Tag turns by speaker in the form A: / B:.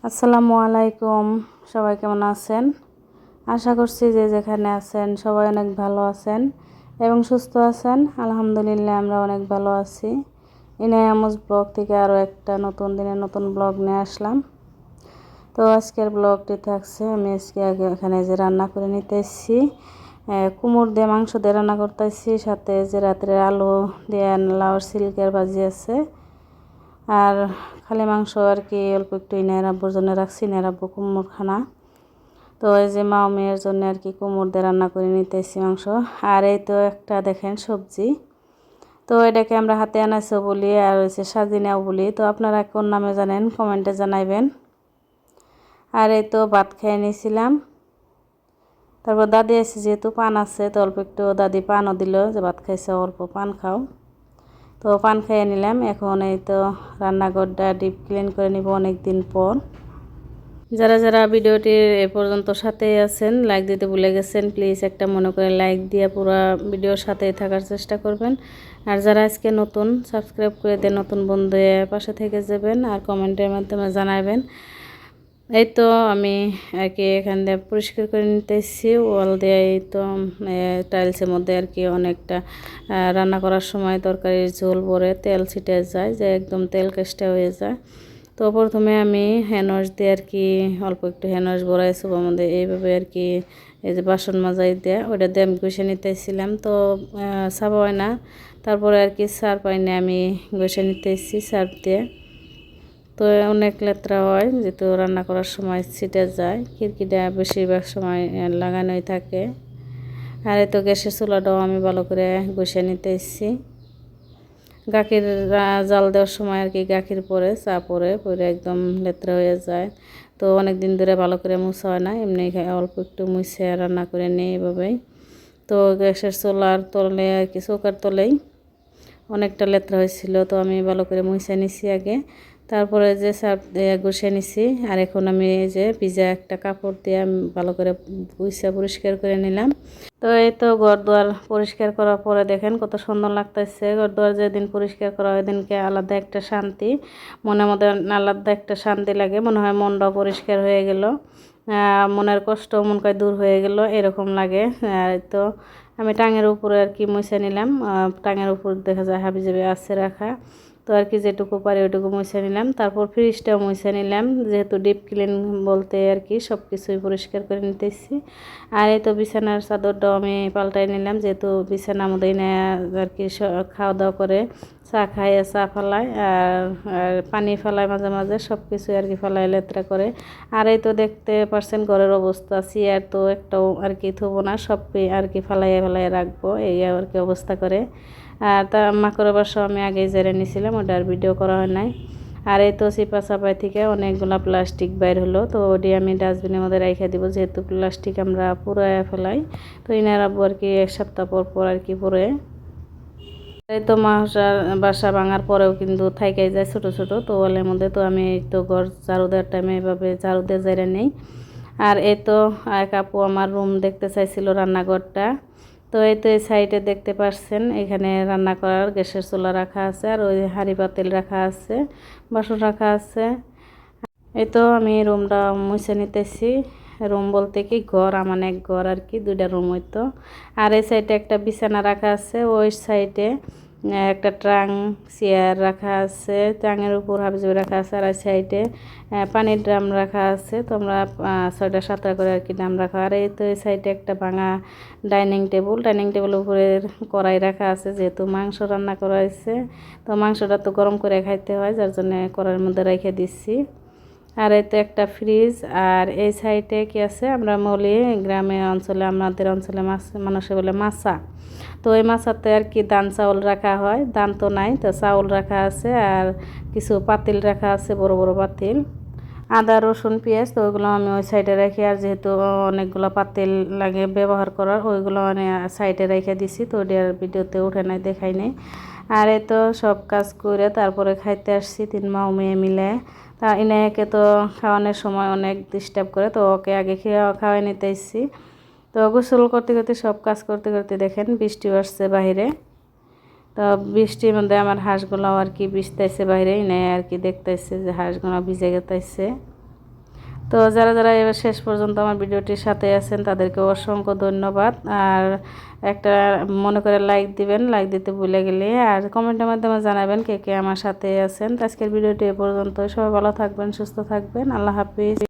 A: আসসালামু আলাইকুম। সবাই কেমন আছেন? আশা করছি যে যেখানে আছেন সবাই অনেক ভালো আছেন এবং সুস্থ আছেন। আলহামদুলিল্লাহ আমরা অনেক ভালো আছি। ইনায়ামুজ ব্লগ থেকে আরও একটা নতুন দিনের নতুন ব্লগ নিয়ে আসলাম। তো আজকের ব্লগটি থাকছে আমি আজকে এখানে যে রান্না করে নিতে এসেছি, কুমড় দিয়ে মাংস দিয়ে রান্না করতেছি, সাথে যে রাত্রে আলু দিয়ে লাউর সিল্কের ভাজি আছে, আর খালি মাংস আর কি অল্প একটু ইনার আব্বুর জন্য রাখছি। ইনার আব্বু কুমড় খানা, তো এই যে মা মেয়ের জন্য আর কি কুমড় দিয়ে রান্না করে নিতেছি মাংস। আর এই তো একটা দেখেন সবজি, তো এটাকে আমরা হাতে আনাইছো বলি আর হচ্ছে সাজিনাও বলি। তো আপনারা কোন নামে জানেন কমেন্টে জানাইবেন। আর এই তো ভাত খেয়ে নিয়েছিলাম। তারপর দাদি এসে যেহেতু পান আছে, তো অল্প একটু দাদি পানও দিল যে ভাত খাইছে অল্প পান খাও। তো পান খেয়ে নিলাম। এখন এই তো রান্নাঘরটা ডিপ ক্লিন করে নিব অনেক দিন পর। যারা যারা ভিডিওটির এ পর্যন্ত সাথেই আছেন, লাইক দিতে ভুলে গেছেন, প্লিজ একটা মনে করে লাইক দিয়ে পুরো ভিডিওর সাথেই থাকার চেষ্টা করবেন। আর যারা আজকে নতুন, সাবস্ক্রাইব করে দিয়ে নতুন বন্ধু পাশে থেকে যাবেন আর কমেন্টের মাধ্যমে জানাবেন। এই তো আমি আর কি এখান দিয়ে পরিষ্কার করে নিতেছি ওয়াল দিয়ে। এই তো টাইলসের মধ্যে আর কি অনেকটা রান্না করার সময় তরকারির ঝোল পরে তেল ছিটে যায়, যে একদম তেল কেষ্টা হয়ে যায়। তো প্রথমে আমি হ্যান্ডওয়াশ দিয়ে আর কি অল্প একটু হ্যান্ডওয়াশ ভরাই সোবার মধ্যে, এইভাবে আর কি এই যে বাসন মাজাই দিয়ে ওইটা দিয়ে আমি ঘষে নিতেছিলাম। তো সাবা হয় না, তারপরে আর কি সার্ফ আইনে আমি ঘষে নিতেছি সার্ফ দিয়ে। তো অনেক লেত্রা হয়, যেহেতু রান্না করার সময় ছিটে যায়, খিড়কিটা বেশিরভাগ সময় লাগানোই থাকে। আর এই তো গ্যাসের চুলাটাও আমি ভালো করে ঘষে নিতে এসেছি। গাখির জাল দেওয়ার সময় আর কি গাখির পরে চা পরে একদম লেত্রা হয়ে যায়। তো অনেক দিন ধরে ভালো করে মুছা হয় না, এমনি অল্প একটু মুছে রান্না করে নিই এভাবেই। তো গ্যাসের চুলার তলে আর কি চৌকার তলেই অনেকটা লেত্রা হয়েছিল, তো আমি ভালো করে মুছে নিছি আগে, তারপরে যে সার্ফ দিয়ে ঘষে নিছি। আর এখন আমি এই যে ভিজা একটা কাপড় দিয়ে ভালো করে পরিষ্কার করে নিলাম। তো এই তো ঘর দুয়ার পরিষ্কার করার পরে দেখেন কত সুন্দর লাগতেছে। ঘর দুয়ার যেদিন পরিষ্কার করা হয় দিনকে আলাদা একটা শান্তি, মনের মধ্যে আলাদা একটা শান্তি লাগে, মনে হয় মনটাও পরিষ্কার হয়ে গেল, মনের কষ্ট মন কয় দূর হয়ে গেল এরকম লাগে। আর তো আমি টাঙের উপরে আর কি মুছে নিলাম, টাঙের উপর দেখা যায় হাবিজাবি আছে রাখা, তো আর কি যেটুকু পারি ওইটুকু মুছে নিলাম। তারপর ফ্রিজটাও মুছে নিলাম, যেহেতু ডিপ ক্লিন বলতে আর কি সব কিছুই পরিষ্কার করে নিতেছি। আর এই তো বিছানার চাদরটাও আমি পাল্টাই নিলাম, যেহেতু বিছানার মধ্যেই না আর কি খাওয়া দাওয়া করে চা খাইয়ে চা ফেলায় আর পানি ফেলায় মাঝে মাঝে, সব কিছু আর কি ফেলায় লেত্রা করে। আর এই তো দেখতে পারছেন ঘরের অবস্থা, চেয়ার তো একটাও আর কি থবো না, সব আর কি ফেলাইয়ে রাখবো, এই আর কি অবস্থা করে। আর তা মাকড়ের বাসা আমি আগেই জেরে নিয়েছিলাম, ওটার ভিডিও করা হয় নাই। আর এই তো চিপা চাপাই থেকে অনেকগুলা প্লাস্টিক বাইর হলো, তো ওটি আমি ডাস্টবিনের মধ্যে রেখে দিব, যেহেতু প্লাস্টিক আমরা পুরাইয়া ফেলাই। তো ইনার আব্বু আর কি এক সপ্তাহ পর পর আর কি পরে। এই তো বাসা ভাঙার পরেও কিন্তু থাইকাই যায় ছোটো ছোটো তোয়ালের মধ্যে। তো আমি এই তো ঘর ঝাড়ু দেওয়ার টাইমে এভাবে ঝাড়ু দিয়ে যাইরা নেই। আর এই তো এক আপু আমার রুম দেখতে চাইছিল, রান্নাঘরটা। তো এই তো এই সাইডে দেখতে পাচ্ছেন এখানে রান্না করার গ্যাসের চুলা রাখা আছে, আর ওই হাঁড়ি পাতিল রাখা আছে, বাসন রাখা আছে। এই তো আমি রুমটা মুছে নিতেছি। রুম বলতে কি ঘর, আমার এক ঘর আর কি, দুইটা রুম হইতো। আর এই সাইডে একটা বিছানা রাখা আছে, ওই সাইডে একটা ট্রাং চেয়ার রাখা আছে, ট্রাঙের উপর হাবিজাবি রাখা আছে। আর ওই সাইডে পানির ড্রাম রাখা আছে, তো আমরা 6টা 7টা করে আর কি ড্রাম রাখা। আর এই তো এই সাইডে একটা ভাঙা ডাইনিং টেবিলের উপরে কড়াই রাখা আছে, যেহেতু মাংস রান্না করা হয়েছে, তো মাংসটা তো গরম করে খাইতে হয়, যার জন্য কড়াইয়ের মধ্যে রেখে দিচ্ছি। আর এই তো একটা ফ্রিজ। আর এই সাইডে কি আছে, আমরা মলি গ্রামে অঞ্চলে, আমাদের অঞ্চলে মানুষে বলে মাছা, তো ওই মাছাতে আর কি ধান চাউল রাখা হয়, ধান তো নাই, তো চাউল রাখা আছে। আর কিছু পাতিল রাখা আছে, বড় বড় পাতিল, আদা রসুন পেঁয়াজ, তো ওইগুলো আমি ওই সাইডে রাখি। আর যেহেতু অনেকগুলো পাতিল লাগে ব্যবহার করার, ওইগুলো আমি সাইডে রেখে দিছি, তো ওটার ভিডিওতে উঠে নাই, দেখাই নাই। আর এই তো সব কাজ করে তারপরে খাইতে আসছি 3 মা মেয়ে মিলে। তা ইনায়াকে তো খাওয়ানোর সময় অনেক ডিস্টার্ব করে, তো ওকে আগে খাওয়াই নিতে এসেছি। তো গোসল করতে করতে সব কাজ করতে করতে দেখেন বৃষ্টি আসছে বাইরে। তো বৃষ্টির মধ্যে আমার হাঁসগুলো আর কি ভিজতেছে বাইরে, ইনায় আর কি দেখতেছে যে হাঁসগুলো ভিজে গেতেছে। তো যারা যারা এবার শেষ পর্যন্ত আমার ভিডিওটির সাথে আছেন তাদেরকে অসংখ্য ধন্যবাদ। আর একটা মনে করে লাইক দিবেন, লাইক দিতে ভুলে গেলে, আর কমেন্টের মাধ্যমে জানাবেন কে কে আমার সাথে আছেন। তো আজকের ভিডিওটি এ পর্যন্ত। সবাই ভালো থাকবেন, সুস্থ থাকবেন। আল্লাহ হাফিজ।